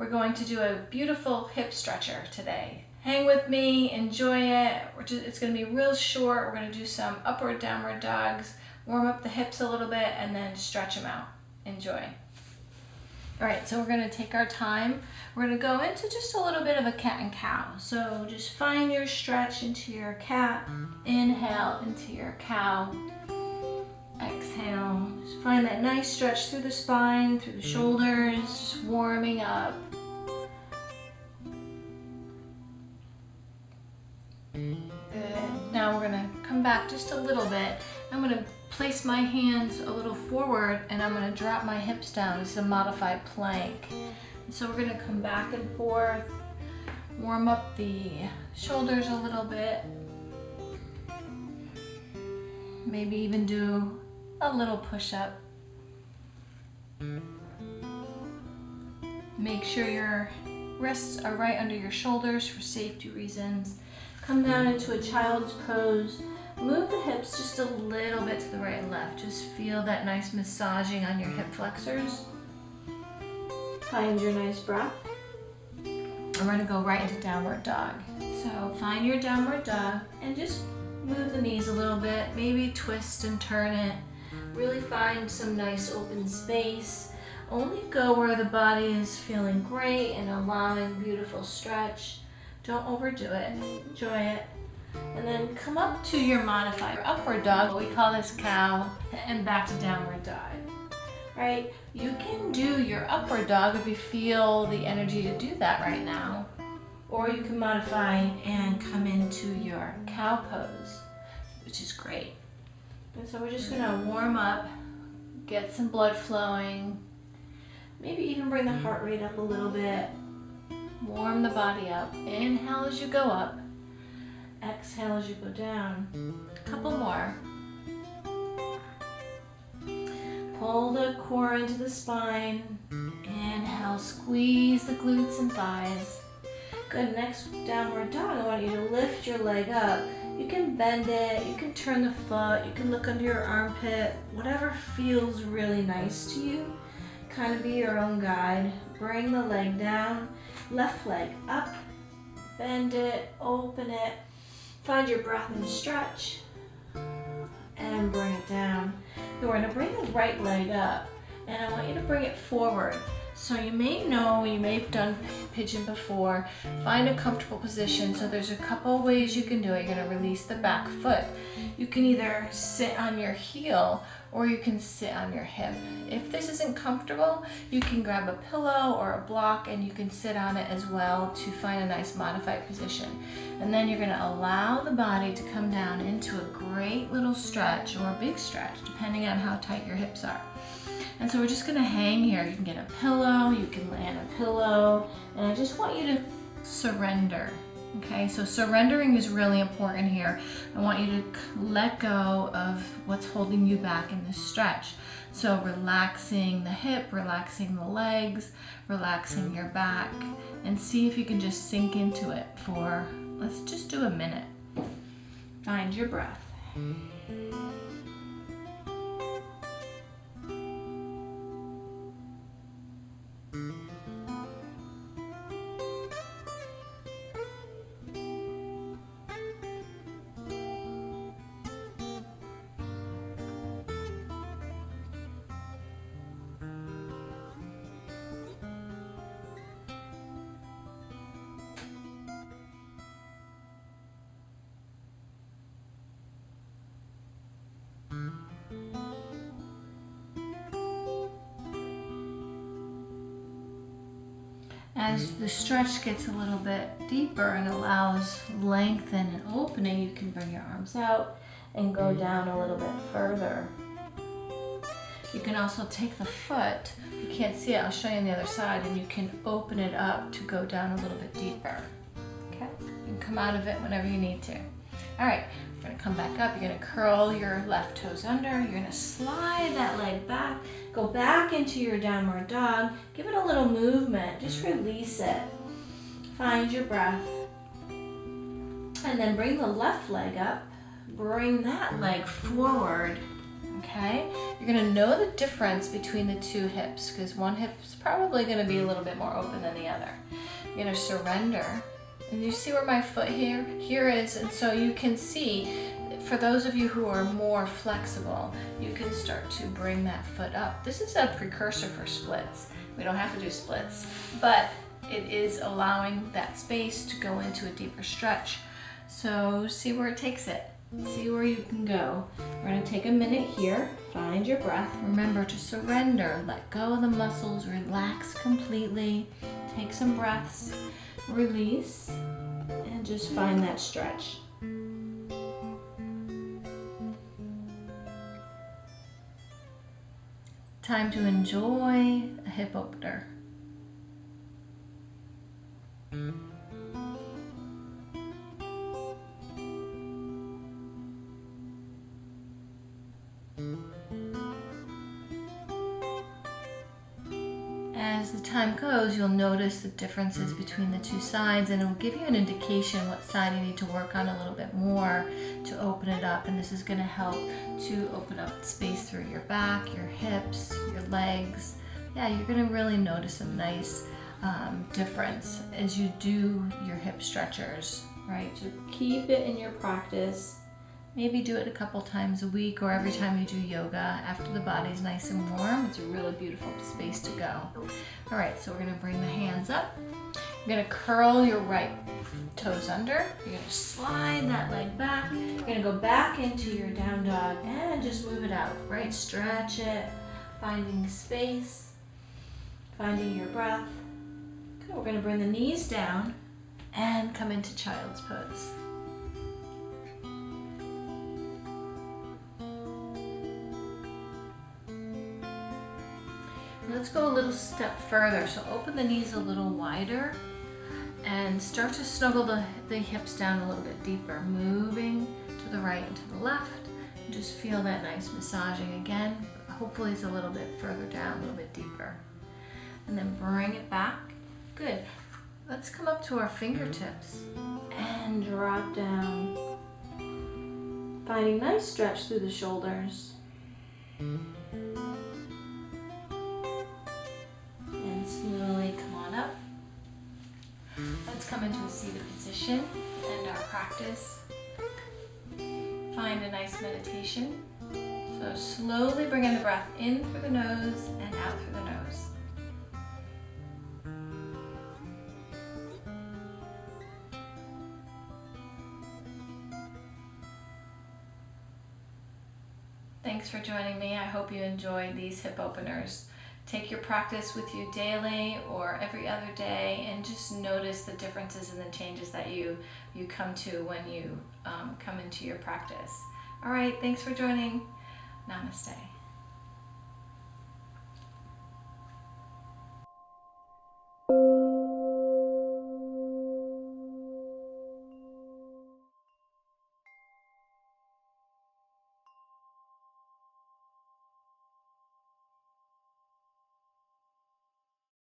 we're going to do a beautiful hip stretcher today. Hang with me, enjoy it. It's going to be real short. We're going to do some upward downward dogs, warm up the hips a little bit, and then stretch them out. Enjoy. All right, so we're going to take our time. We're going to go into just a little bit of a cat and cow. So just find your stretch into your cat. Inhale into your cow. Exhale. Just find that nice stretch through the spine, through the shoulders, just warming up. Good. Now we're going to come back just a little bit. I'm going to place my hands a little forward and I'm going to drop my hips down. This is a modified plank. And so we're going to come back and forth, warm up the shoulders a little bit. Maybe even do a little push-up. Make sure your wrists are right under your shoulders for safety reasons. Come down into a child's pose. Move the hips just a little bit to the right and left. Just feel that nice massaging on your hip flexors. Find your nice breath. We're going to go right into downward dog. So find your downward dog and just move the knees a little bit. Maybe twist and turn it. Really find some nice open space. Only go where the body is feeling great and allowing beautiful stretch. Don't overdo it. Enjoy it. And then come up to your modified upward dog. We call this cow, and back to downward dog. Right? You can do your upward dog if you feel the energy to do that right now. Or you can modify and come into your cow pose, which is great. And so we're just gonna warm up, get some blood flowing, maybe even bring the heart rate up a little bit. Warm the body up. Inhale as you go up. Exhale as you go down. A couple more. Pull the core into the spine. Inhale, squeeze the glutes and thighs. Good, next downward dog, I want you to lift your leg up. You can bend it, you can turn the foot, you can look under your armpit, whatever feels really nice to you. Kind of be your own guide. Bring the leg down, left leg up, bend it, open it. Find your breath and stretch, and bring it down. Then we're going to bring the right leg up, and I want you to bring it forward. So you may know, you may have done pigeon before. Find a comfortable position. So there's a couple ways you can do it. You're going to release the back foot. You can either sit on your heel or you can sit on your hip. If this isn't comfortable, you can grab a pillow or a block and you can sit on it as well to find a nice modified position. And then you're going to allow the body to come down into a great little stretch or a big stretch, depending on how tight your hips are. And so we're just gonna hang here. You can get a pillow, you can lay on a pillow, and I just want you to surrender, okay? So surrendering is really important here. I want you to let go of what's holding you back in this stretch. So relaxing the hip, relaxing the legs, relaxing your back, and see if you can just sink into it for, let's just do a minute. Find your breath. As the stretch gets a little bit deeper and allows lengthen and opening, you can bring your arms out and go down a little bit further. You can also take the foot, you can't see it, I'll show you on the other side, and you can open it up to go down a little bit deeper. Okay? You can come out of it whenever you need to. All right, we're gonna come back up, you're gonna curl your left toes under, you're gonna slide that leg back, go back into your downward dog, give it a little movement, just release it. Find your breath. And then bring the left leg up, bring that leg forward, Okay, you're gonna know the difference between the two hips because one hip's probably gonna be a little bit more open than the other. You're gonna surrender, and you see where my foot here is, and so you can see, for those of you who are more flexible, you can start to bring that foot up. This is a precursor for splits. We don't have to do splits, but it is allowing that space to go into a deeper stretch. So see where it takes it. See where you can go. We're going to take a minute here. Find your breath. Remember to surrender. Let go of the muscles. Relax completely. Take some breaths. Release. And just find that stretch. Time to enjoy a hip opener. As the time goes, you'll notice the differences between the two sides, and it will give you an indication what side you need to work on a little bit more to open it up. And this is going to help to open up space through your back, your hips, your legs. Yeah, you're going to really notice a nice difference as you do your hip stretchers, right? So keep it in your practice. Maybe do it a couple times a week or every time you do yoga after the body's nice and warm. It's a really beautiful space to go. All right, so we're gonna bring the hands up. You're gonna curl your right toes under. You're gonna slide that leg back. You're gonna go back into your down dog and just move it out, right? Stretch it, finding space, finding your breath. Good, we're gonna bring the knees down and come into child's pose. Let's go a little step further. So open the knees a little wider and start to snuggle the hips down a little bit deeper, moving to the right and to the left. And just feel that nice massaging again. Hopefully it's a little bit further down, a little bit deeper. And then bring it back. Good. Let's come up to our fingertips and drop down. Finding nice stretch through the shoulders. Slowly come on up. Let's come into a seated position and our practice. Find a nice meditation. So slowly bring in the breath in through the nose and out through the nose. Thanks for joining me. I hope you enjoyed these hip openers. Take your practice with you daily or every other day and just notice the differences and the changes that you come to when you come into your practice. All right, thanks for joining. Namaste.